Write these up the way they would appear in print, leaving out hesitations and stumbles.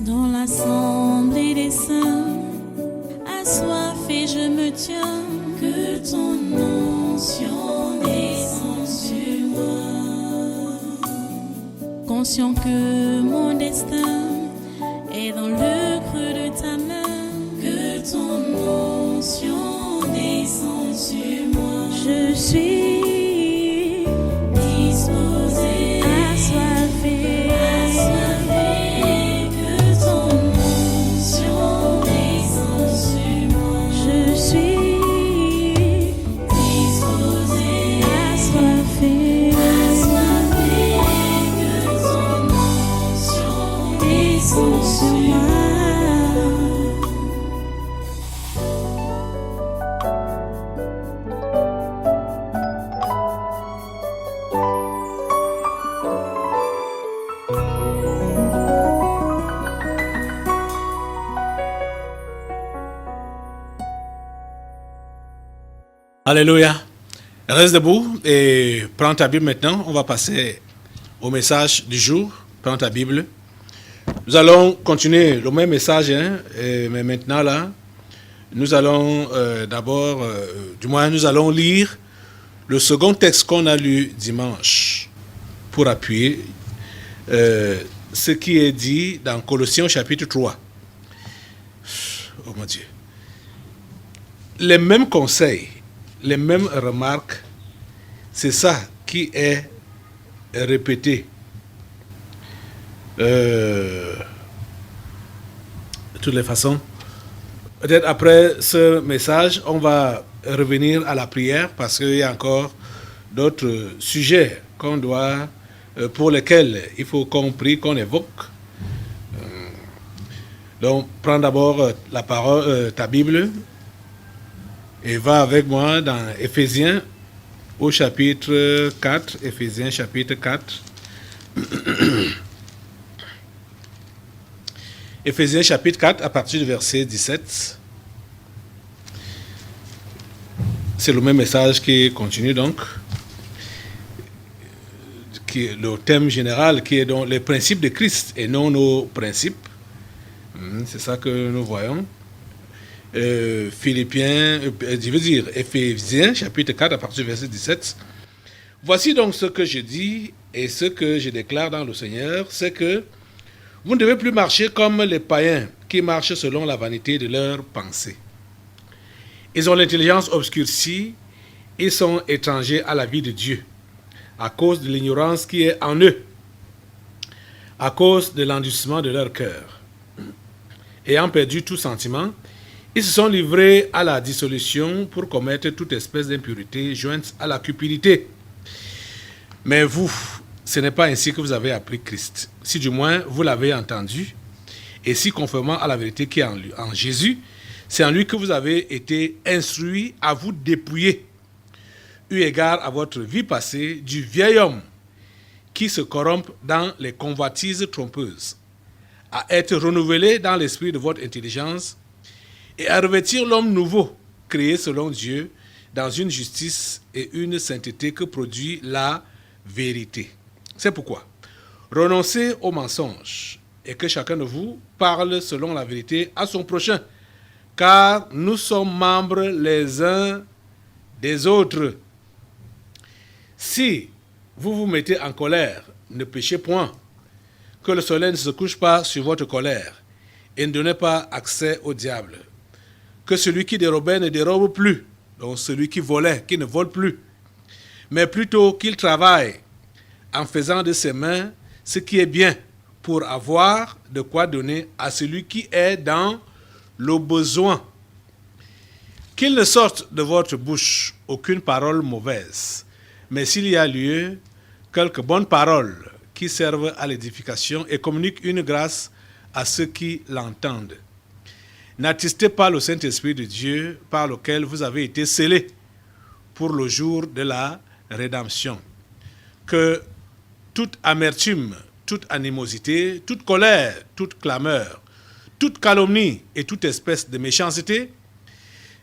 Dans l'assemblée des saints, assoiffé je me tiens, que ton onction descende sur moi. Conscient que mon destin est dans le creux de ta main, que ton onction descende sur moi. Je suis disposé, assoiffé, que ton onction descende sur moi. Je suis disposé, assoiffé, que ton onction descende sur moi. Alléluia. Reste debout et prends ta Bible maintenant. On va passer au message du jour. Prends ta Bible. Nous allons continuer le même message, mais maintenant là, nous allons nous allons lire le second texte qu'on a lu dimanche pour appuyer ce qui est dit dans Colossiens chapitre 3. Oh mon Dieu. Les mêmes conseils, les mêmes remarques, c'est ça qui est répété. De toutes les façons, peut-être après ce message, on va revenir à la prière parce qu'il y a encore d'autres sujets pour lesquels il faut qu'on prie, qu'on évoque. Donc, prends d'abord la parole, ta Bible, et va avec moi dans Éphésiens au chapitre 4. Éphésiens chapitre 4. Éphésiens chapitre 4 à partir du verset 17. C'est le même message qui continue donc. Le thème général qui est donc les principes de Christ et non nos principes. C'est ça que nous voyons. Éphésiens chapitre 4 à partir du verset 17. Voici donc ce que je dis et ce que je déclare dans le Seigneur, c'est que vous ne devez plus marcher comme les païens qui marchent selon la vanité de leurs pensées. Ils ont l'intelligence obscurcie, ils sont étrangers à la vie de Dieu, à cause de l'ignorance qui est en eux, à cause de l'endurcissement de leur cœur. Ayant perdu tout sentiment, ils se sont livrés à la dissolution pour commettre toute espèce d'impureté jointe à la cupidité. Mais vous, ce n'est pas ainsi que vous avez appris Christ, si du moins vous l'avez entendu, et si conformément à la vérité qui est en Jésus, c'est en lui que vous avez été instruits à vous dépouiller, eu égard à votre vie passée, du vieil homme qui se corrompt dans les convoitises trompeuses, à être renouvelé dans l'esprit de votre intelligence, et à revêtir l'homme nouveau, créé selon Dieu, dans une justice et une sainteté que produit la vérité. C'est pourquoi, renoncez aux mensonges et que chacun de vous parle selon la vérité à son prochain, car nous sommes membres les uns des autres. Si vous vous mettez en colère, ne péchez point, que le soleil ne se couche pas sur votre colère, et ne donnez pas accès au diable. Que celui qui dérobait ne dérobe plus, donc celui qui volait, qui ne vole plus, mais plutôt qu'il travaille en faisant de ses mains ce qui est bien pour avoir de quoi donner à celui qui est dans le besoin. Qu'il ne sorte de votre bouche aucune parole mauvaise, mais s'il y a lieu, quelques bonnes paroles qui servent à l'édification et communiquent une grâce à ceux qui l'entendent. N'attristez pas le Saint-Esprit de Dieu par lequel vous avez été scellés pour le jour de la rédemption. Que toute amertume, toute animosité, toute colère, toute clameur, toute calomnie et toute espèce de méchanceté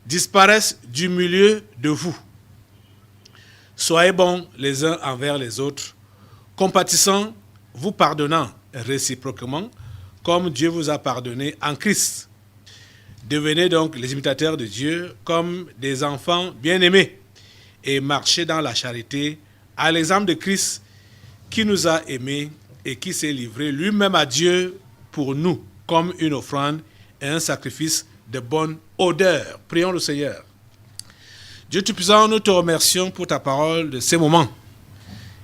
disparaissent du milieu de vous. Soyez bons les uns envers les autres, compatissants, vous pardonnant réciproquement, comme Dieu vous a pardonné en Christ. Devenez donc les imitateurs de Dieu comme des enfants bien-aimés et marchez dans la charité à l'exemple de Christ qui nous a aimés et qui s'est livré lui-même à Dieu pour nous comme une offrande et un sacrifice de bonne odeur. Prions le Seigneur. Dieu Tout-Puissant, nous te remercions pour ta parole de ces moments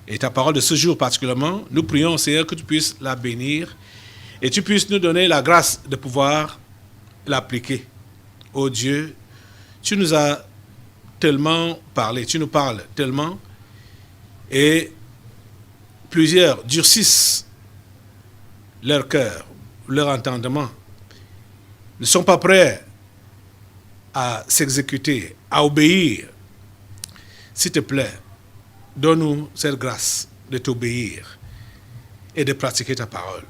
et ta parole de ce jour particulièrement. Nous prions, Seigneur, que tu puisses la bénir et tu puisses nous donner la grâce de pouvoir l'appliquer. Oh Dieu, tu nous as tellement parlé, tu nous parles tellement et plusieurs durcissent leur cœur, leur entendement, ne sont pas prêts à s'exécuter, à obéir. S'il te plaît, donne-nous cette grâce de t'obéir et de pratiquer ta parole.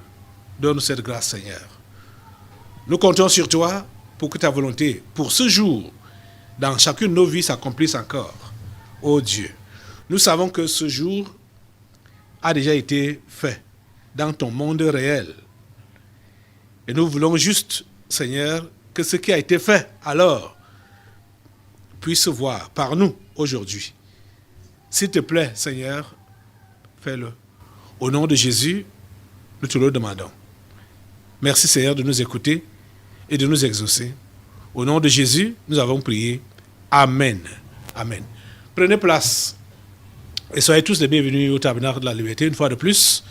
Donne-nous cette grâce, Seigneur. Nous comptons sur toi pour que ta volonté, pour ce jour, dans chacune de nos vies, s'accomplisse encore. Oh Dieu, nous savons que ce jour a déjà été fait dans ton monde réel. Et nous voulons juste, Seigneur, que ce qui a été fait alors puisse se voir par nous aujourd'hui. S'il te plaît, Seigneur, fais-le. Au nom de Jésus, nous te le demandons. Merci, Seigneur, de nous écouter et de nous exaucer. Au nom de Jésus, nous avons prié. Amen. Amen. Prenez place et soyez tous les bienvenus au Tabernacle de la Liberté une fois de plus.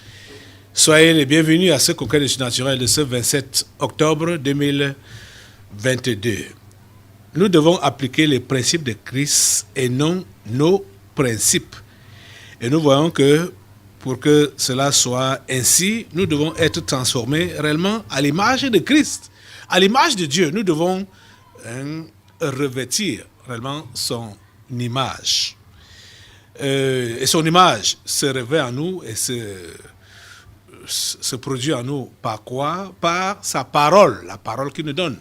Soyez les bienvenus à ce congrès de surnaturel de ce 27 octobre 2022. Nous devons appliquer les principes de Christ et non nos principes. Et nous voyons que pour que cela soit ainsi, nous devons être transformés réellement à l'image de Christ, à l'image de Dieu. Nous devons revêtir réellement son image. Et son image se revêt en nous et se produit en nous par quoi? Par sa parole, la parole qu'il nous donne.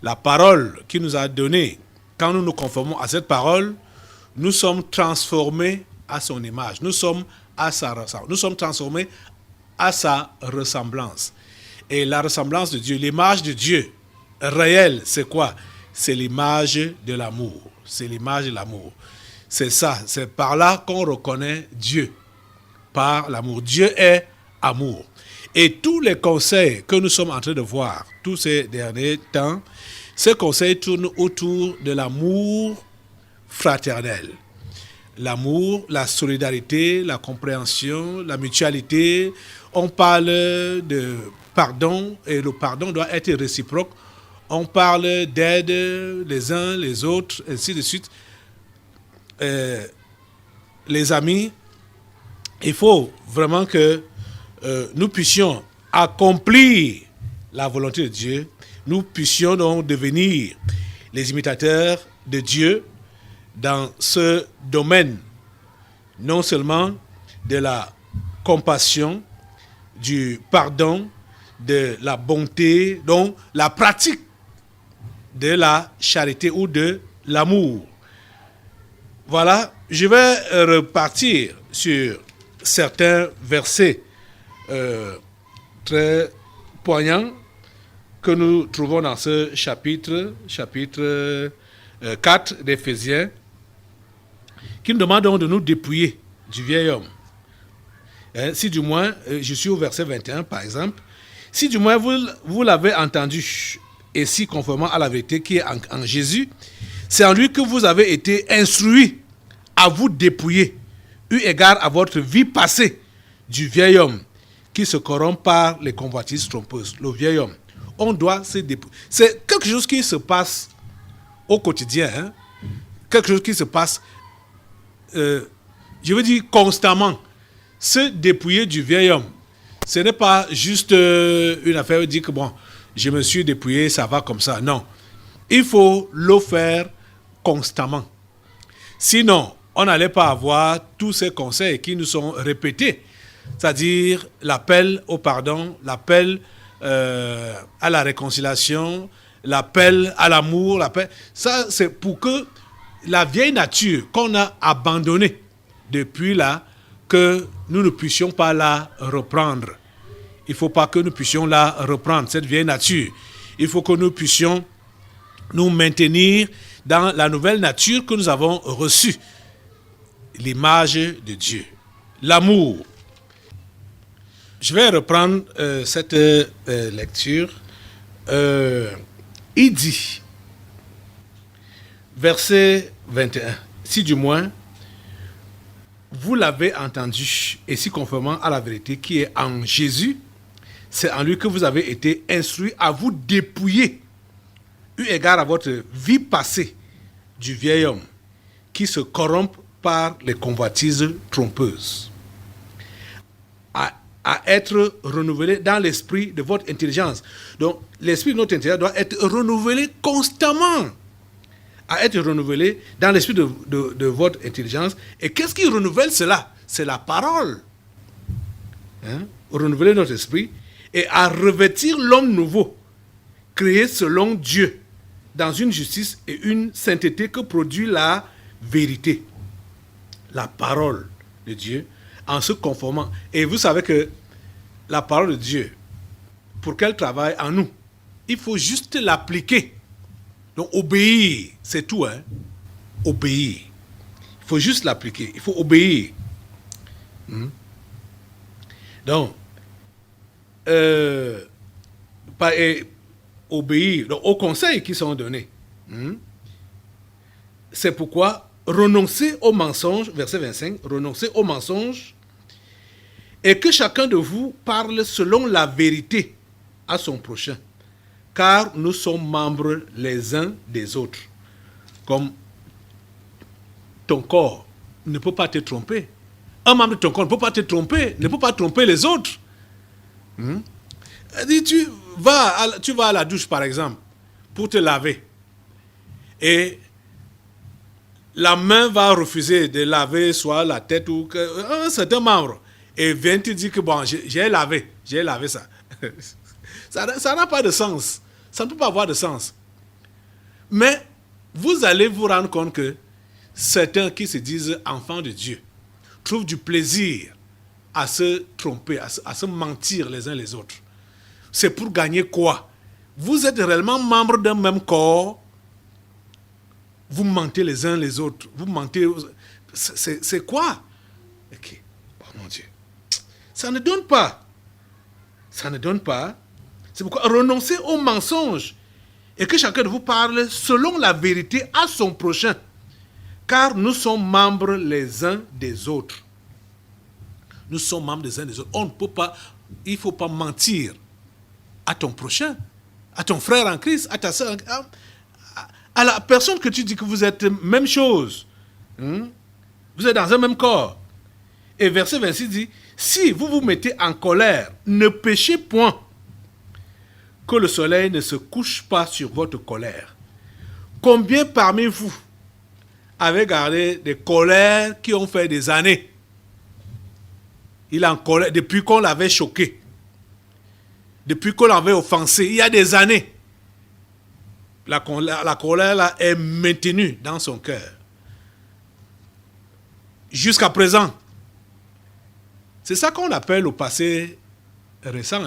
La parole qu'il nous a donnée. Quand nous nous conformons à cette parole, nous sommes transformés à son image. Nous sommes transformés à sa ressemblance. Et la ressemblance de Dieu, l'image de Dieu réelle, c'est quoi? C'est l'image de l'amour. C'est l'image de l'amour. C'est ça, c'est par là qu'on reconnaît Dieu. Par l'amour. Dieu est amour. Et tous les conseils que nous sommes en train de voir tous ces derniers temps, ces conseils tournent autour de l'amour fraternel. L'amour, la solidarité, la compréhension, la mutualité. On parle de pardon et le pardon doit être réciproque. On parle d'aide les uns les autres, ainsi de suite. Les amis, il faut vraiment que nous puissions accomplir la volonté de Dieu. Nous puissions donc devenir les imitateurs de Dieu dans ce domaine, non seulement de la compassion, du pardon, de la bonté, donc la pratique de la charité ou de l'amour. Voilà, je vais repartir sur certains versets très poignants que nous trouvons dans ce chapitre 4 d'Éphésiens, qui nous demande donc de nous dépouiller du vieil homme. Si du moins, je suis au verset 21 par exemple, si du moins vous l'avez entendu, et si conformément à la vérité qui est en Jésus, c'est en lui que vous avez été instruits à vous dépouiller, eu égard à votre vie passée, du vieil homme qui se corrompt par les convoitises trompeuses. Le vieil homme, on doit se dépouiller. C'est quelque chose qui se passe au quotidien, hein? Quelque chose qui se passe, je veux dire constamment. Se dépouiller du vieil homme, ce n'est pas juste une affaire de dire que bon, je me suis dépouillé, ça va comme ça. Non, il faut le faire constamment. Sinon, on n'allait pas avoir tous ces conseils qui nous sont répétés, c'est-à-dire l'appel au pardon, l'appel à la réconciliation, l'appel à l'amour, l'appel. Ça, c'est pour que la vieille nature qu'on a abandonnée depuis là, que nous ne puissions pas la reprendre. il ne faut pas que nous puissions la reprendre, cette vieille nature. Il faut que nous puissions nous maintenir dans la nouvelle nature que nous avons reçue. L'image de Dieu. L'amour. Je vais reprendre cette lecture. Il dit, verset 21, si du moins vous l'avez entendu, et si conformément à la vérité qui est en Jésus, c'est en lui que vous avez été instruits à vous dépouiller, eu égard à votre vie passée, du vieil homme qui se corrompt par les convoitises trompeuses, à être renouvelé dans l'esprit de votre intelligence. Donc, l'esprit de notre intelligence doit être renouvelé constamment, à être renouvelé dans l'esprit de votre intelligence. Et qu'est-ce qui renouvelle cela? C'est la parole. Renouveler notre esprit et à revêtir l'homme nouveau, créé selon Dieu, dans une justice et une sainteté que produit la vérité, la parole de Dieu, en se conformant. Et vous savez que la parole de Dieu, pour qu'elle travaille en nous, il faut juste l'appliquer. Donc obéir, c'est tout. Obéir. Il faut juste l'appliquer. Il faut obéir. Donc, obéir donc, aux conseils qui sont donnés. C'est pourquoi renoncer aux mensonges, verset 25, renoncer aux mensonges, et que chacun de vous parle selon la vérité à son prochain, car nous sommes membres les uns des autres. Comme ton corps ne peut pas te tromper. Un membre de ton corps ne peut pas te tromper, ne peut pas tromper les autres. Dit, tu vas à la douche, par exemple, pour te laver. Et la main va refuser de laver soit la tête ou un certain membre. Et vient te dire que bon, j'ai lavé ça. Ça n'a pas de sens. Ça ne peut pas avoir de sens. Mais vous allez vous rendre compte que certains qui se disent enfants de Dieu trouvent du plaisir à se tromper, à se mentir les uns les autres. C'est pour gagner quoi? Vous êtes réellement membres d'un même corps. Vous mentez les uns les autres. Vous mentez. C'est quoi? Ok. Oh mon Dieu. Ça ne donne pas. Ça ne donne pas. C'est pourquoi renoncez aux mensonges et que chacun de vous parle selon la vérité à son prochain. Car nous sommes membres les uns des autres. Nous sommes membres les uns des autres. On ne peut pas, il ne faut pas mentir à ton prochain, à ton frère en Christ, à ta soeur, à la personne que tu dis que vous êtes même chose. Vous êtes dans un même corps. Et verset 26 dit, si vous vous mettez en colère, ne péchez point, que le soleil ne se couche pas sur votre colère. Combien parmi vous avez gardé des colères qui ont fait des années? Il est en colère depuis qu'on l'avait choqué, depuis qu'on l'avait offensé, il y a des années. La colère là est maintenue dans son cœur. Jusqu'à présent. C'est ça qu'on appelle au passé récent.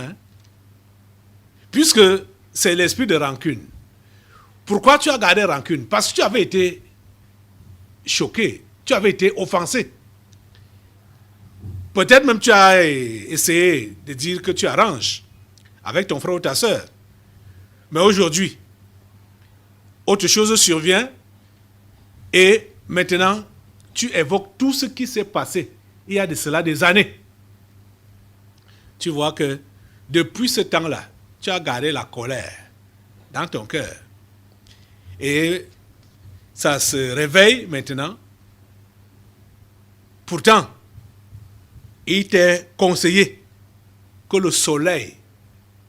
Puisque c'est l'esprit de rancune. Pourquoi tu as gardé rancune? Parce que tu avais été choqué, tu avais été offensé. Peut-être même tu as essayé de dire que tu arranges avec ton frère ou ta soeur. Mais aujourd'hui, autre chose survient et maintenant, tu évoques tout ce qui s'est passé il y a de cela des années. Tu vois que depuis ce temps-là, tu as gardé la colère dans ton cœur. Et ça se réveille maintenant. Pourtant, il t'est conseillé que le soleil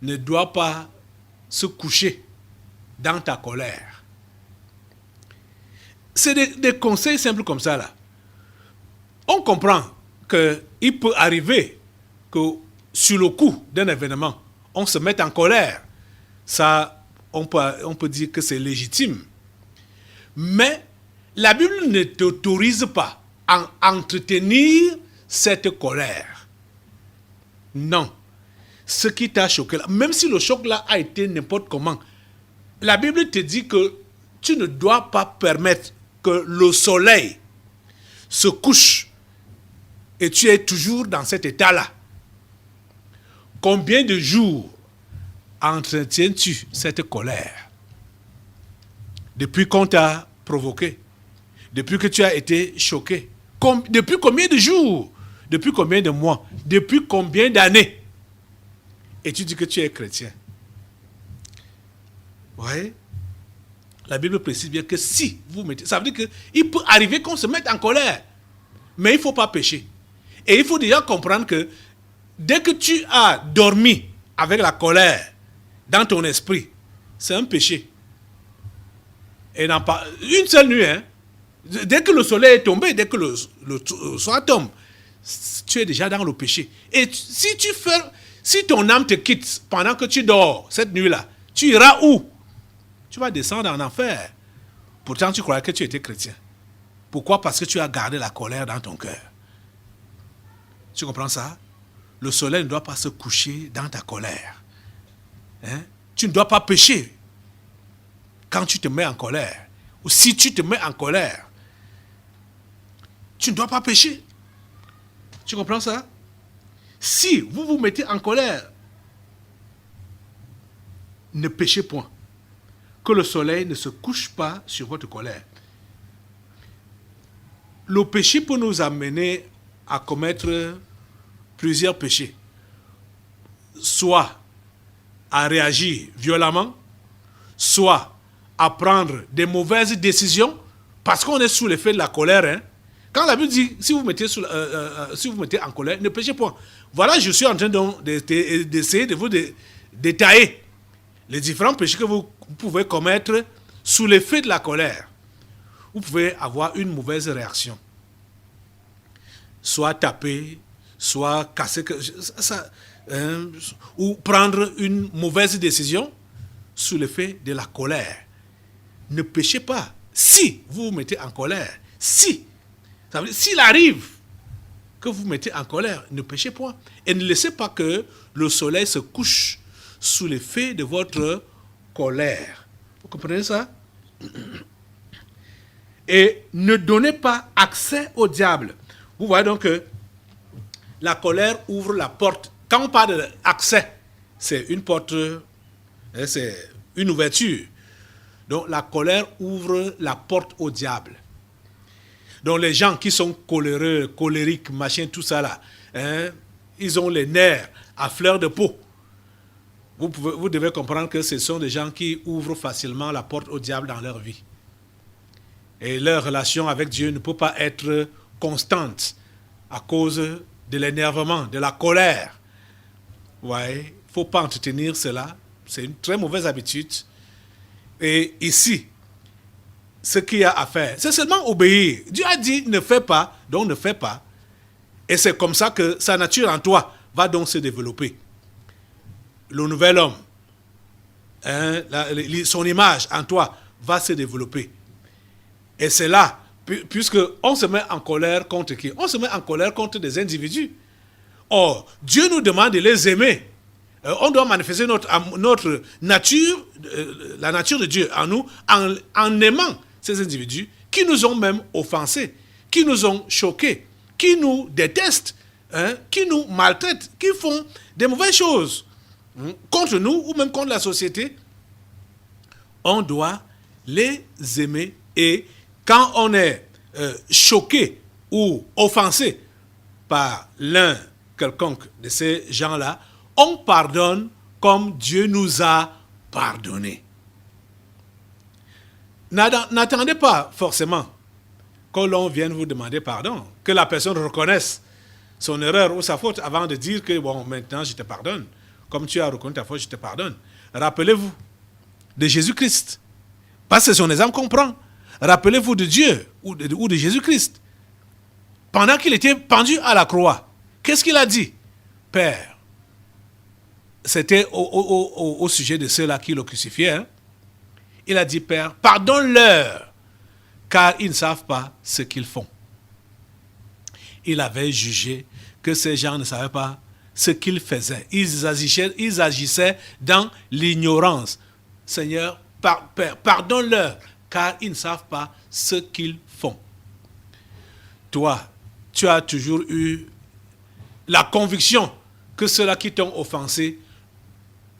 ne doit pas se coucher dans ta colère. C'est des conseils simples comme ça là. On comprend qu'il peut arriver que sur le coup d'un événement, on se mette en colère. Ça, on peut dire que c'est légitime. Mais la Bible ne t'autorise pas à entretenir cette colère. Non. ce qui t'a choqué là, même si le choc là a été n'importe comment, la Bible te dit que tu ne dois pas permettre que le soleil se couche et tu es toujours dans cet état-là. Combien de jours entretiens-tu cette colère? Depuis qu'on t'a provoqué, depuis que tu as été choqué, depuis combien de jours, depuis combien de mois, depuis combien d'années? Et tu dis que tu es chrétien. Vous voyez? La Bible précise bien que si vous mettez... Ça veut dire qu'il peut arriver qu'on se mette en colère. Mais il ne faut pas pécher. Et il faut déjà comprendre que dès que tu as dormi avec la colère dans ton esprit, c'est un péché. Et non pas une seule nuit, hein. Dès que le soleil est tombé, dès que le soir tombe, tu es déjà dans le péché. Et si ton âme te quitte pendant que tu dors cette nuit-là, tu iras où? Tu vas descendre en enfer. Pourtant, tu croyais que tu étais chrétien. Pourquoi? Parce que tu as gardé la colère dans ton cœur. Tu comprends ça? Le soleil ne doit pas se coucher dans ta colère. Hein? Tu ne dois pas pécher quand tu te mets en colère. Ou si tu te mets en colère, tu ne dois pas pécher. Tu comprends ça? Si vous vous mettez en colère, ne péchez point. Que le soleil ne se couche pas sur votre colère. Le péché peut nous amener à commettre plusieurs péchés. Soit à réagir violemment, soit à prendre des mauvaises décisions, parce qu'on est sous l'effet de la colère. Hein. Quand la Bible dit, si vous mettez en colère, ne péchez point. Voilà, je suis en train d'essayer de vous détailler les différents péchés que vous pouvez commettre sous l'effet de la colère. Vous pouvez avoir une mauvaise réaction. Soit taper, soit casser, ou prendre une mauvaise décision sous l'effet de la colère. Ne péchez pas. Si vous vous mettez en colère, ça veut dire, s'il arrive que vous vous mettez en colère, ne péchez point. Et ne laissez pas que le soleil se couche sous l'effet de votre colère. Vous comprenez ça? Et ne donnez pas accès au diable. Vous voyez donc que la colère ouvre la porte. Quand on parle d'accès, c'est une porte, c'est une ouverture. Donc la colère ouvre la porte au diable. Donc les gens qui sont coléreux, colériques, machin, tout ça là, hein, ils ont les nerfs à fleur de peau. Vous devez comprendre que ce sont des gens qui ouvrent facilement la porte au diable dans leur vie. Et leur relation avec Dieu ne peut pas être constante à cause de l'énervement, de la colère. Ouais, il ne faut pas entretenir cela. C'est une très mauvaise habitude. Et ici, ce qu'il y a à faire, c'est seulement obéir. Dieu a dit ne fais pas, donc ne fais pas. Et c'est comme ça que sa nature en toi va donc se développer. Le nouvel homme, hein, son image en toi va se développer. Et c'est là, puisque on se met en colère contre qui? On se met en colère contre des individus. Or, Dieu nous demande de les aimer. On doit manifester notre nature, la nature de Dieu en nous, en aimant ces individus qui nous ont même offensés, qui nous ont choqués, qui nous détestent, hein, qui nous maltraitent, qui font des mauvaises choses contre nous ou même contre la société. On doit les aimer. Et quand on est choqué ou offensé par l'un quelconque de ces gens-là, on pardonne comme Dieu nous a pardonné. N'attendez pas forcément que l'on vienne vous demander pardon, que la personne reconnaisse son erreur ou sa faute avant de dire que bon, maintenant je te pardonne. Comme tu as reconnu ta faute, je te pardonne. Rappelez-vous de Jésus-Christ. Parce que c'est son exemple qu'on prend. Rappelez-vous de Dieu ou de Jésus-Christ. Pendant qu'il était pendu à la croix, qu'est-ce qu'il a dit? Père, c'était au sujet de ceux-là qui le crucifiaient. Hein? Il a dit, Père, pardonne-leur, car ils ne savent pas ce qu'ils font. Il avait jugé que ces gens ne savaient pas ce qu'ils faisaient. Ils agissaient dans l'ignorance. Seigneur, pardonne-leur, car ils ne savent pas ce qu'ils font. Toi, tu as toujours eu la conviction que ceux-là qui t'ont offensé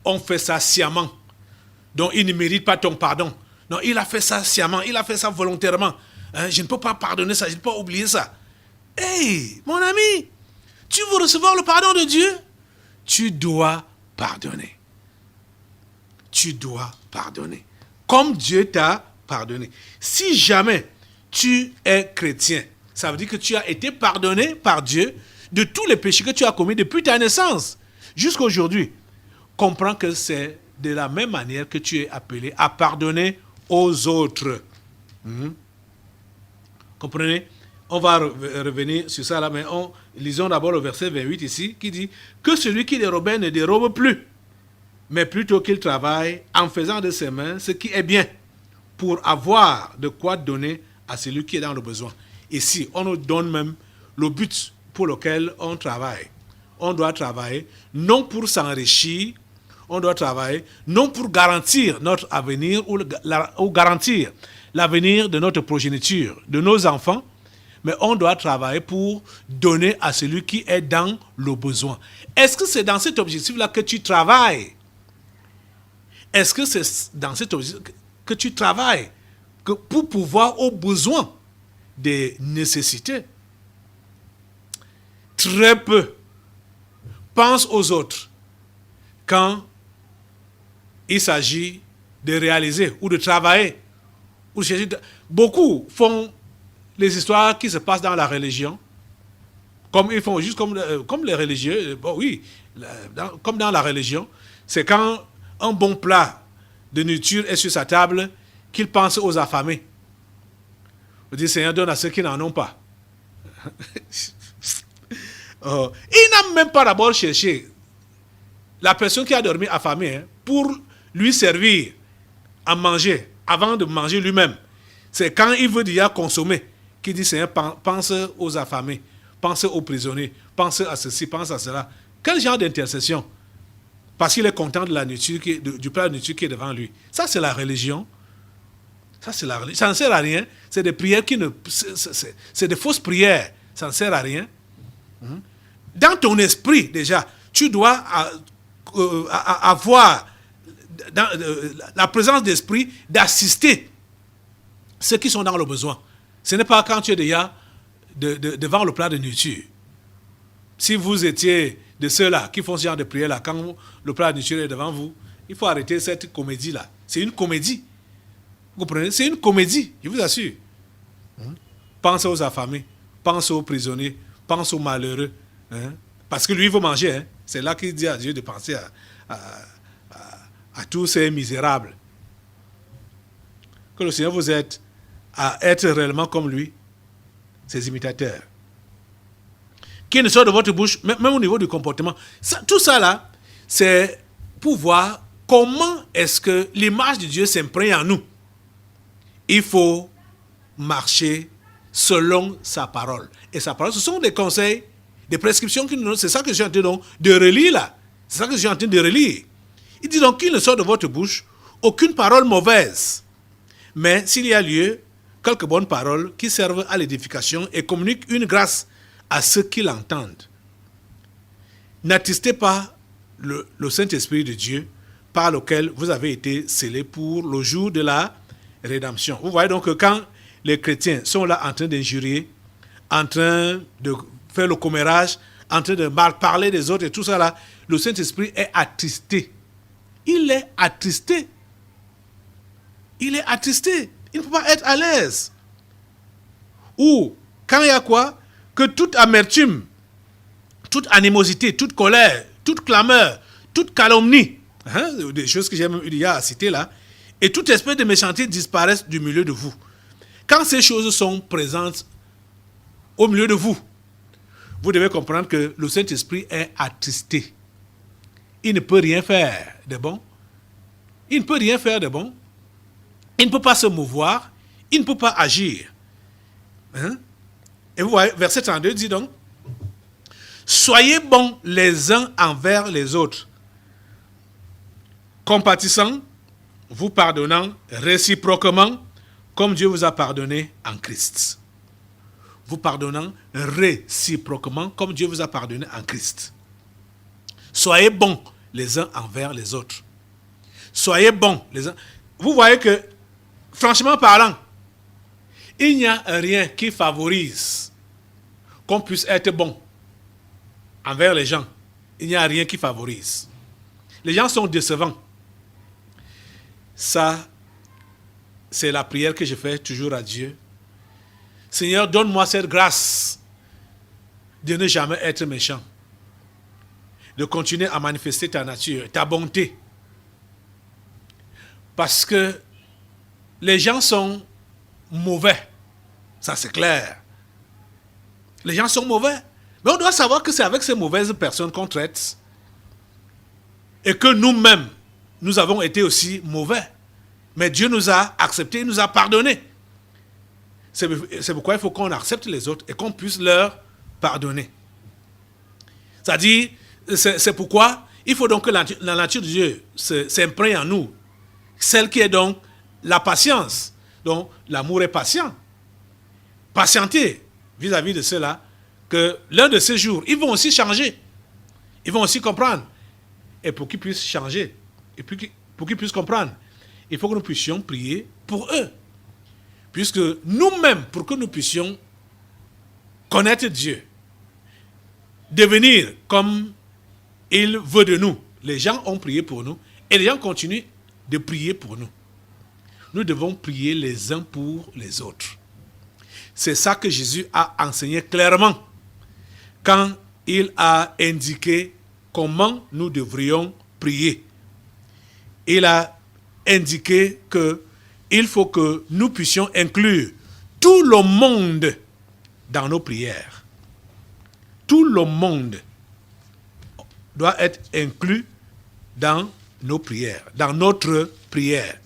ont fait ça sciemment. Donc, ils ne méritent pas ton pardon. Non, il a fait ça sciemment, il a fait ça volontairement. Je ne peux pas pardonner ça, je ne peux pas oublier ça. Hey, mon ami, tu veux recevoir le pardon de Dieu? Tu dois pardonner. Tu dois pardonner. Comme Dieu t'a pardonné. Si jamais tu es chrétien, ça veut dire que tu as été pardonné par Dieu de tous les péchés que tu as commis depuis ta naissance jusqu'à aujourd'hui. Comprends que c'est de la même manière que tu es appelé à pardonner aux autres. Comprenez? On va revenir sur ça là, mais lisons d'abord le verset 28 ici, qui dit que celui qui dérobait ne dérobe plus, mais plutôt qu'il travaille en faisant de ses mains ce qui est bien, pour avoir de quoi donner à celui qui est dans le besoin. Ici, on nous donne même le but pour lequel on travaille. On doit travailler non pour s'enrichir, on doit travailler non pour garantir notre avenir ou garantir l'avenir de notre progéniture, de nos enfants, mais on doit travailler pour donner à celui qui est dans le besoin. Est-ce que c'est dans cet objectif-là que tu travailles? Est-ce que c'est dans cet objectif que tu travailles pour pouvoir aux besoins des nécessités? Très peu pensent aux autres quand il s'agit de réaliser ou de travailler. Beaucoup font les histoires qui se passent dans la religion, comme ils font juste comme les religieux. Bon, oui, comme dans la religion, c'est quand un bon plat de nourriture est sur sa table qu'il pense aux affamés. On dit, Seigneur, donne à ceux qui n'en ont pas. Il n'a même pas d'abord cherché la personne qui a dormi affamée pour lui servir à manger avant de manger lui-même. C'est quand il veut déjà consommer qu'il dit, Seigneur, pense aux affamés, pense aux prisonniers, pense à ceci, pense à cela. Quel genre d'intercession? Parce qu'il est content de la nourriture du plat de nourriture qui est devant lui. Ça, c'est la religion. Ça ne sert à rien. C'est des prières c'est des fausses prières. Ça ne sert à rien. Dans ton esprit, déjà, tu dois avoir la présence d'esprit d'assister ceux qui sont dans le besoin. Ce n'est pas quand tu es déjà devant le plat de nourriture. Si vous étiez de ceux-là qui font ce genre de prière-là, quand le plat de nourriture est devant vous, il faut arrêter cette comédie-là. C'est une comédie. Vous comprenez? C'est une comédie, je vous assure. Pense aux affamés, pense aux prisonniers, pense aux malheureux. Parce que lui, il veut manger. C'est là qu'il dit à Dieu de penser à tous ces misérables. Que le Seigneur vous aide à être réellement comme lui, ses imitateurs. Qu'il ne soit de votre bouche, même au niveau du comportement. Tout ça là, c'est pour voir comment est-ce que l'image de Dieu s'imprègne en nous. Il faut marcher selon sa parole. Et sa parole, ce sont des conseils, des prescriptions qu'il nous donne. C'est ça que je suis en train de relire là. C'est ça que je suis en train de relire. Il dit donc qu'il ne sort de votre bouche aucune parole mauvaise. Mais s'il y a lieu, quelques bonnes paroles qui servent à l'édification et communiquent une grâce à ceux qui l'entendent. N'attristez pas le Saint-Esprit de Dieu par lequel vous avez été scellés pour le jour de la rédemption. Vous voyez donc que quand les chrétiens sont là en train d'injurier, en train de faire le commérage, en train de mal parler des autres et tout ça là, le Saint-Esprit est attristé. Il est attristé. Il est attristé. Il ne peut pas être à l'aise. Ou, quand il y a quoi? Que toute amertume, toute animosité, toute colère, toute clameur, toute calomnie, des choses que j'ai même eu déjà à citer là, et toute espèce de méchanceté disparaissent du milieu de vous. Quand ces choses sont présentes au milieu de vous, vous devez comprendre que le Saint-Esprit est attristé. Il ne peut rien faire de bon. Il ne peut rien faire de bon. Il ne peut pas se mouvoir. Il ne peut pas agir. Et vous voyez, verset 32 dit donc, Soyez bons les uns envers les autres, compatissants, vous pardonnant réciproquement, comme Dieu vous a pardonné en Christ. Vous pardonnant réciproquement, comme Dieu vous a pardonné en Christ. Soyez bons les uns envers les autres. Soyez bons les uns. Vous voyez que, franchement parlant, il n'y a rien qui favorise qu'on puisse être bon envers les gens. Il n'y a rien qui favorise. Les gens sont décevants. Ça, c'est la prière que je fais toujours à Dieu. Seigneur, donne-moi cette grâce de ne jamais être méchant, de continuer à manifester ta nature, ta bonté. Parce que les gens sont mauvais. Ça, c'est clair. Les gens sont mauvais. Mais on doit savoir que c'est avec ces mauvaises personnes qu'on traite. Et que nous-mêmes, nous avons été aussi mauvais. Mais Dieu nous a acceptés, il nous a pardonnés. C'est pourquoi il faut qu'on accepte les autres et qu'on puisse leur pardonner. C'est-à-dire, c'est pourquoi il faut donc que la nature de Dieu s'imprègne en nous. Celle qui est donc la patience. Donc, l'amour est patient. Patienter vis-à-vis de cela, que l'un de ces jours, ils vont aussi changer. Ils vont aussi comprendre. Et pour qu'ils puissent changer, et pour qu'ils puissent comprendre, il faut que nous puissions prier pour eux. Puisque nous-mêmes, pour que nous puissions connaître Dieu, devenir comme il veut de nous. Les gens ont prié pour nous et les gens continuent de prier pour nous. Nous devons prier les uns pour les autres. C'est ça que Jésus a enseigné clairement quand il a indiqué comment nous devrions prier. Il a indiqué qu'il faut que nous puissions inclure tout le monde dans nos prières. Tout le monde doit être inclus dans nos prières, dans notre prière.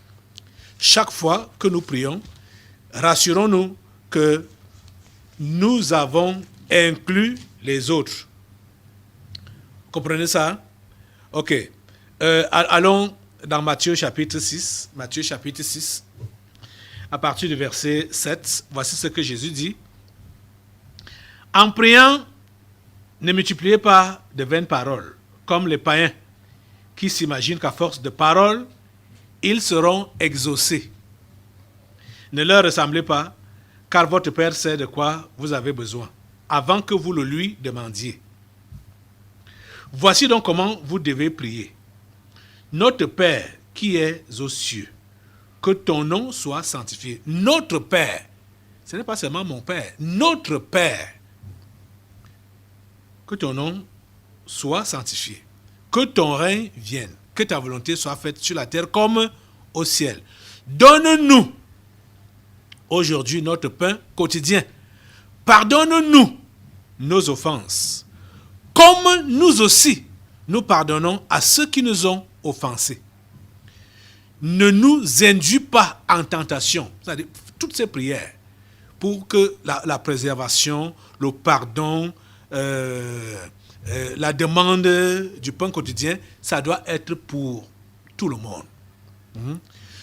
Chaque fois que nous prions, rassurons-nous que nous avons inclus les autres. Comprenez ça? Ok. Allons dans Matthieu chapitre 6. Matthieu chapitre 6. À partir du verset 7, voici ce que Jésus dit. En priant, ne multipliez pas de vaines paroles, comme les païens, qui s'imaginent qu'à force de paroles, ils seront exaucés. Ne leur ressemblez pas, car votre Père sait de quoi vous avez besoin, avant que vous le lui demandiez. Voici donc comment vous devez prier. Notre Père qui est aux cieux, que ton nom soit sanctifié. Notre Père, ce n'est pas seulement mon Père, notre Père, que ton nom soit sanctifié. Que ton règne vienne, que ta volonté soit faite sur la terre comme au ciel. Donne-nous aujourd'hui notre pain quotidien. Pardonne-nous nos offenses, comme nous aussi nous pardonnons à ceux qui nous ont offensés. Ne nous induis pas en tentation. C'est-à-dire, toutes ces prières pour que la préservation, le pardon, la demande du pain quotidien, ça doit être pour tout le monde.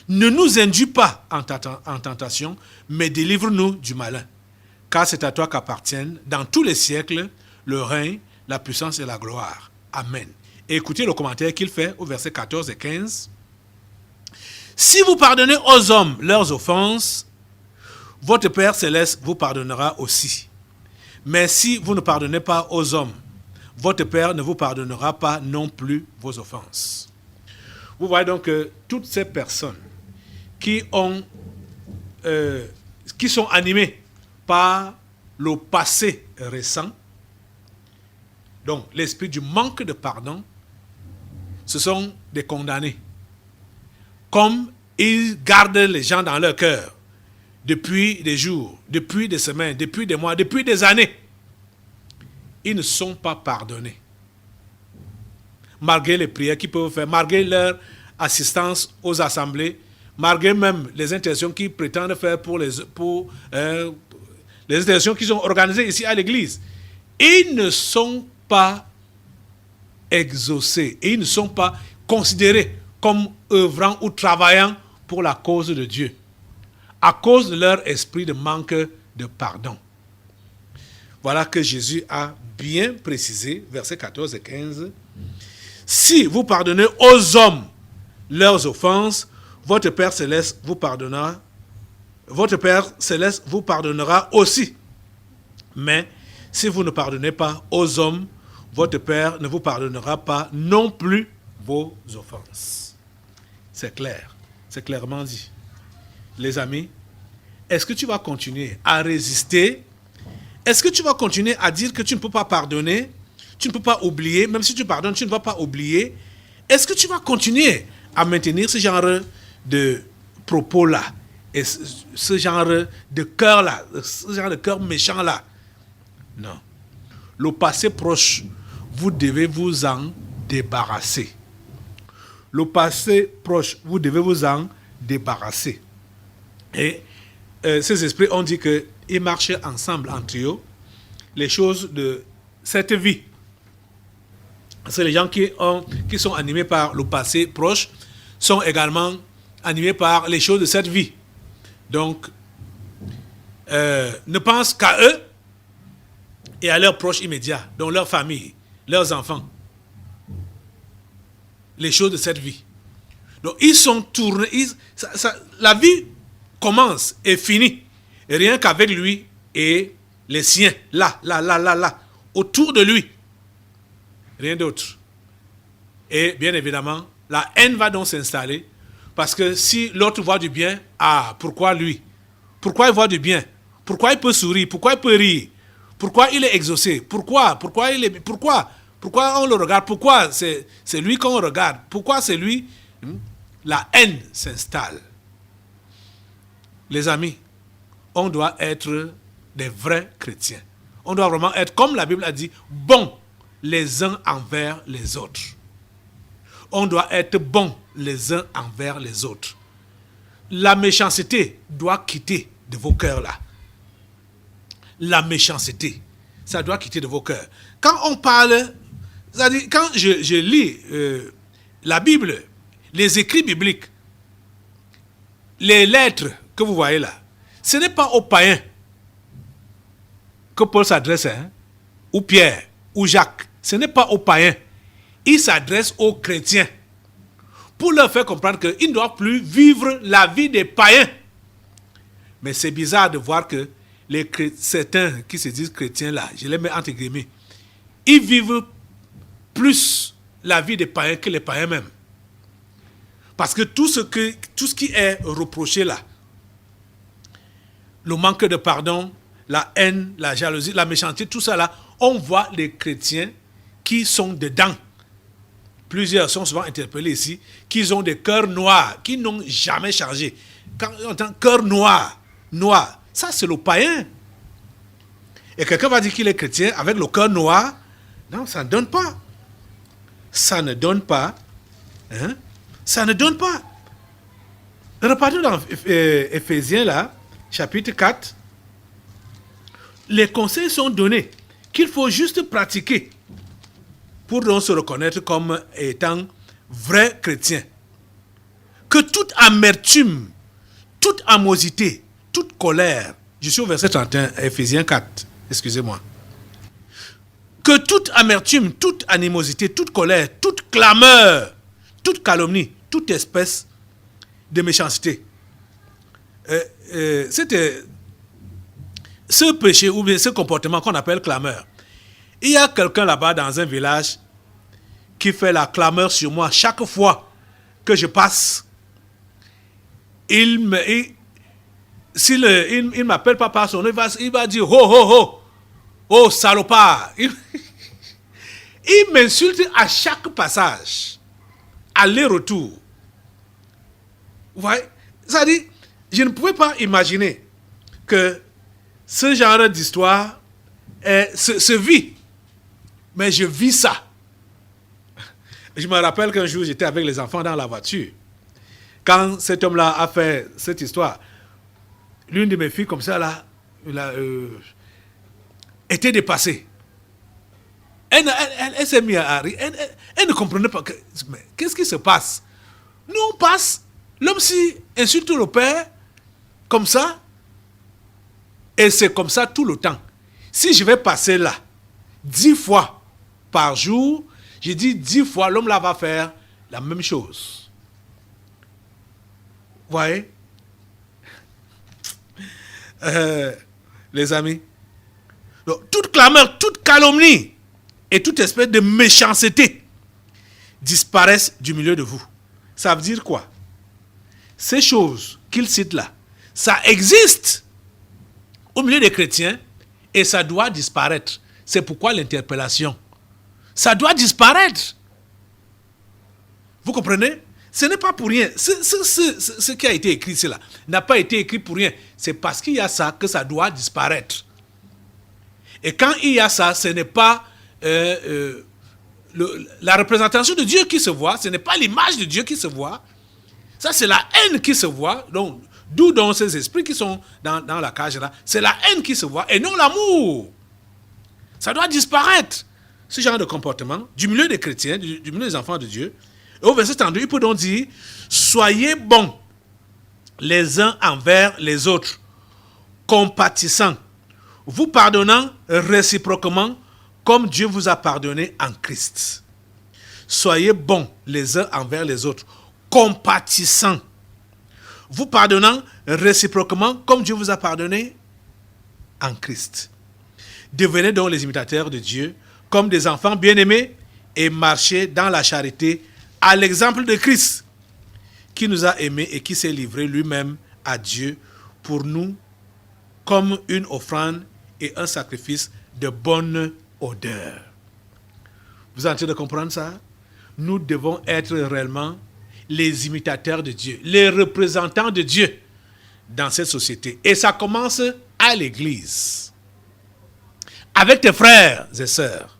Ne nous induis pas en tentation, mais délivre-nous du malin. Car c'est à toi qu'appartiennent, dans tous les siècles, le règne, la puissance et la gloire. Amen. Et écoutez le commentaire qu'il fait au verset 14 et 15. Si vous pardonnez aux hommes leurs offenses, votre Père céleste vous pardonnera aussi. Mais si vous ne pardonnez pas aux hommes, votre Père ne vous pardonnera pas non plus vos offenses. Vous voyez donc que toutes ces personnes qui sont animées par le passé récent, donc l'esprit du manque de pardon, ce sont des condamnés. Comme ils gardent les gens dans leur cœur depuis des jours, depuis des semaines, depuis des mois, depuis des années, ils ne sont pas pardonnés. Malgré les prières qu'ils peuvent faire, malgré leur assistance aux assemblées, malgré même les intercessions qu'ils prétendent faire pour les intercessions qu'ils ont organisées ici à l'église, ils ne sont pas exaucés et ils ne sont pas considérés comme œuvrant ou travaillant pour la cause de Dieu à cause de leur esprit de manque de pardon. Voilà que Jésus a bien précisé, versets 14 et 15. Si vous pardonnez aux hommes leurs offenses, votre Père Céleste vous pardonnera. Votre Père Céleste vous pardonnera aussi. Mais si vous ne pardonnez pas aux hommes, votre Père ne vous pardonnera pas non plus vos offenses. C'est clair, c'est clairement dit. Les amis, est-ce que tu vas continuer à résister? Est-ce que tu vas continuer à dire que tu ne peux pas pardonner? Tu ne peux pas oublier, même si tu pardonnes, tu ne vas pas oublier. Est-ce que tu vas continuer à maintenir ce genre de propos-là et ce genre de cœur-là, ce genre de cœur méchant-là? Non. Le passé proche, vous devez vous en débarrasser. Le passé proche, vous devez vous en débarrasser. Et ces esprits ont dit qu'ils marchaient ensemble en trio. Les choses de cette vie, c'est les gens qui sont animés par le passé proche, sont également animés par les choses de cette vie. Donc, ne pensent qu'à eux et à leurs proches immédiats, donc leur famille, leurs enfants. Les choses de cette vie. Donc, ils sont tournés. La vie commence et finit. Et rien qu'avec lui et les siens. Là. Autour de lui. Rien d'autre. Et bien évidemment, la haine va donc s'installer. Parce que si l'autre voit du bien, pourquoi lui? Pourquoi il voit du bien? Pourquoi il peut sourire? Pourquoi il peut rire? Pourquoi il est exaucé? Pourquoi on le regarde? Pourquoi c'est lui qu'on regarde? Pourquoi c'est lui? La haine s'installe. Les amis, on doit être des vrais chrétiens. On doit vraiment être, comme la Bible a dit, bons les uns envers les autres. On doit être bons les uns envers les autres. La méchanceté doit quitter de vos cœurs là. La méchanceté, ça doit quitter de vos cœurs. Quand on parle, c'est-à-dire quand je lis la Bible, les écrits bibliques, les lettres que vous voyez là, ce n'est pas aux païens que Paul s'adresse, ou Pierre, ou Jacques. Ce n'est pas aux païens. Il s'adresse aux chrétiens pour leur faire comprendre qu'ils ne doivent plus vivre la vie des païens. Mais c'est bizarre de voir que certains qui se disent chrétiens là, je les mets entre guillemets, ils vivent plus la vie des païens que les païens même. Parce que tout ce qui est reproché là, le manque de pardon, la haine, la jalousie, la méchanceté, tout ça là, on voit les chrétiens qui sont dedans. Plusieurs sont souvent interpellés ici, qui ont des cœurs noirs, qui n'ont jamais changé. Quand on entend cœur noir, ça c'est le païen. Et quelqu'un va dire qu'il est chrétien avec le cœur noir. Non, ça ne donne pas. Ça ne donne pas. Ça ne donne pas. Repartons dans Éphésiens là, chapitre 4. Les conseils sont donnés qu'il faut juste pratiquer pour donc se reconnaître comme étant vrai chrétien. Que toute amertume, toute animosité, toute colère, je suis au verset 31, Éphésiens 4, excusez-moi. Que toute amertume, toute animosité, toute colère, toute clameur, toute calomnie, toute espèce de méchanceté. C'était ce péché ou bien ce comportement qu'on appelle clameur. Il y a quelqu'un là-bas dans un village qui fait la clameur sur moi chaque fois que je passe. Il m'appelle pas par son nom, il va dire oh salopard. Il m'insulte à chaque passage, aller-retour. Vous voyez, c'est-à-dire, je ne pouvais pas imaginer que ce genre d'histoire se vit. Mais je vis ça. Je me rappelle qu'un jour, j'étais avec les enfants dans la voiture. Quand cet homme-là a fait cette histoire, l'une de mes filles, comme ça, là, était dépassée. Elle s'est mise à rire. Elle ne comprenait pas. Mais qu'est-ce qui se passe? Nous, on passe. L'homme s'y insulte le père, comme ça. Et c'est comme ça tout le temps. Si je vais passer là, 10 fois par jour, j'ai dit 10 fois, l'homme là va faire la même chose. Vous voyez? Les amis. Donc, toute clameur, toute calomnie et toute espèce de méchanceté disparaissent du milieu de vous. Ça veut dire quoi? Ces choses qu'il cite là, ça existe au milieu des chrétiens et ça doit disparaître. C'est pourquoi l'interpellation. Ça doit disparaître. Vous comprenez? Ce n'est pas pour rien. Ce qui a été écrit ici là n'a pas été écrit pour rien. C'est parce qu'il y a ça que ça doit disparaître. Et quand il y a ça, ce n'est pas la représentation de Dieu qui se voit, ce n'est pas l'image de Dieu qui se voit. Ça, c'est la haine qui se voit. Donc, d'où donc ces esprits qui sont dans la cage là. C'est la haine qui se voit et non l'amour. Ça doit disparaître. Ce genre de comportement du milieu des chrétiens, du milieu des enfants de Dieu. Et au verset 32, il peut donc dire, soyez bons les uns envers les autres, compatissants, vous pardonnant réciproquement comme Dieu vous a pardonné en Christ. Soyez bons les uns envers les autres, compatissants, vous pardonnant réciproquement comme Dieu vous a pardonné en Christ. Devenez donc les imitateurs de Dieu comme des enfants bien-aimés et marchez dans la charité à l'exemple de Christ qui nous a aimés et qui s'est livré lui-même à Dieu pour nous comme une offrande et un sacrifice de bonne odeur. Vous êtes en train de comprendre ça? Nous devons être réellement les imitateurs de Dieu, les représentants de Dieu dans cette société. Et ça commence à l'église. Avec tes frères et sœurs.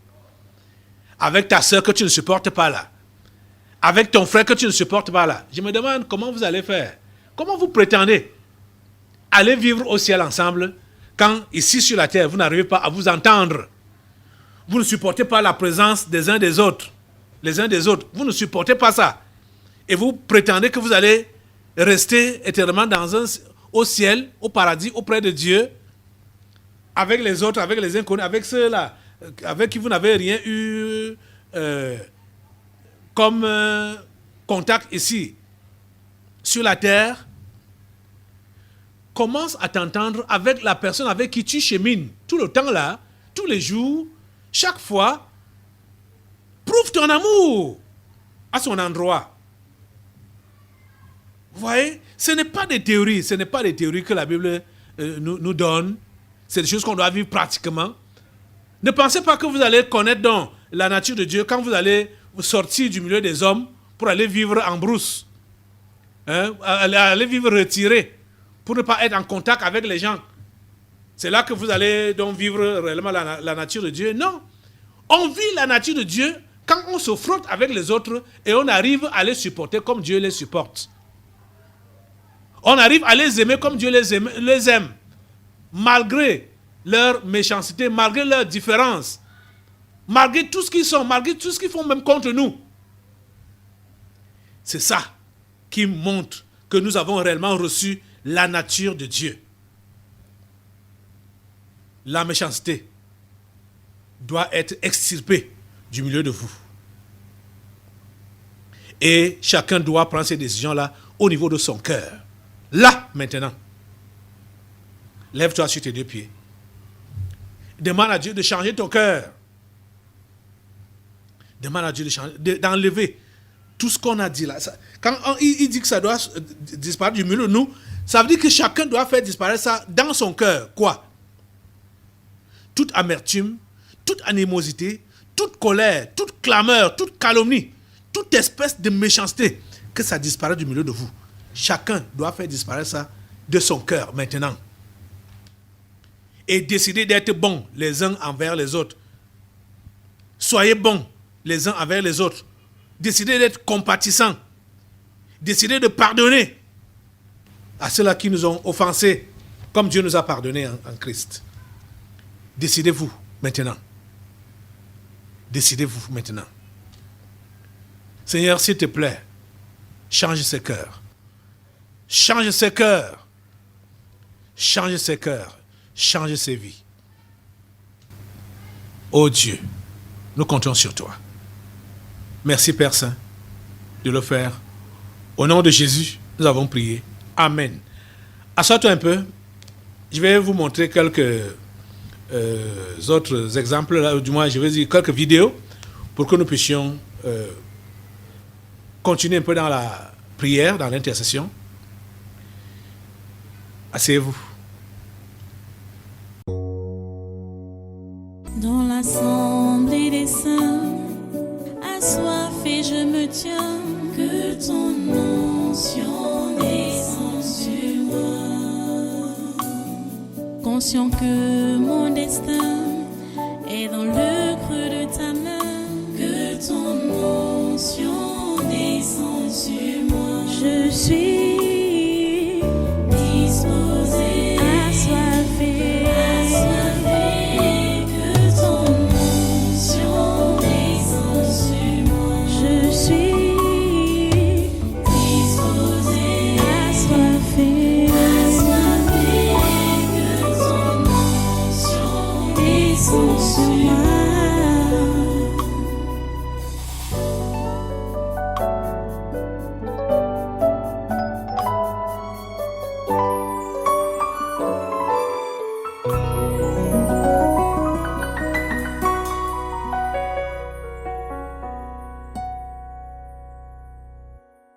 Avec ta sœur que tu ne supportes pas là. Avec ton frère que tu ne supportes pas là. Je me demande comment vous allez faire. Comment vous prétendez aller vivre au ciel ensemble quand ici sur la terre, vous n'arrivez pas à vous entendre. Vous ne supportez pas la présence des uns des autres. Les uns des autres. Vous ne supportez pas ça. Et vous prétendez que vous allez rester éternellement au ciel, au paradis, auprès de Dieu, avec les autres, avec les inconnus, avec ceux-là, avec qui vous n'avez rien eu comme contact ici, sur la terre. Commence à t'entendre avec la personne avec qui tu chemines tout le temps là, tous les jours, chaque fois. Prouve ton amour à son endroit. Vous voyez, ce n'est pas des théories, ce n'est pas des théories que la Bible nous donne. C'est des choses qu'on doit vivre pratiquement. Ne pensez pas que vous allez connaître donc la nature de Dieu quand vous allez sortir du milieu des hommes pour aller vivre en brousse. Aller vivre retiré pour ne pas être en contact avec les gens. C'est là que vous allez donc vivre réellement la nature de Dieu. Non. On vit la nature de Dieu quand on se frotte avec les autres et on arrive à les supporter comme Dieu les supporte. On arrive à les aimer comme Dieu les aime. Malgré leur méchanceté, malgré leurs différences, malgré tout ce qu'ils sont, malgré tout ce qu'ils font même contre nous. C'est ça qui montre que nous avons réellement reçu la nature de Dieu. La méchanceté doit être extirpée du milieu de vous. Et chacun doit prendre ces décisions-là au niveau de son cœur. Là, maintenant. Lève-toi sur tes deux pieds. Demande à Dieu de changer ton cœur. Demande à Dieu d'enlever tout ce qu'on a dit là. Quand il dit que ça doit disparaître du milieu de nous, ça veut dire que chacun doit faire disparaître ça dans son cœur. Quoi? Toute amertume, toute animosité, toute colère, toute clameur, toute calomnie, toute espèce de méchanceté, que ça disparaisse du milieu de vous. Chacun doit faire disparaître ça de son cœur maintenant. Et décider d'être bons les uns envers les autres. Soyez bons les uns envers les autres. Décidez d'être compatissants. Décidez de pardonner à ceux-là qui nous ont offensés, comme Dieu nous a pardonné en Christ. Décidez-vous maintenant Décidez-vous maintenant. Seigneur, s'il te plaît, change ces cœurs. Change ces cœurs. Change ces cœurs. Change ces vies. Oh Dieu, nous comptons sur toi. Merci Père Saint de le faire. Au nom de Jésus, nous avons prié. Amen. Assois-toi un peu. Je vais vous montrer quelques autres exemples, là, du moins je vais dire quelques vidéos pour que nous puissions continuer un peu dans la prière, dans l'intercession. Asseyez-vous. Dans l'assemblée des saints, assoiffé je me tiens, que ton onction descende sur moi. Conscient que mon destin est dans le creux de ta main, que ton onction descende sur moi. Je suis disposé, assoiffé, que ton onction descende sur moi. Je suis disposé, assoiffé, que ton onction descende sur moi.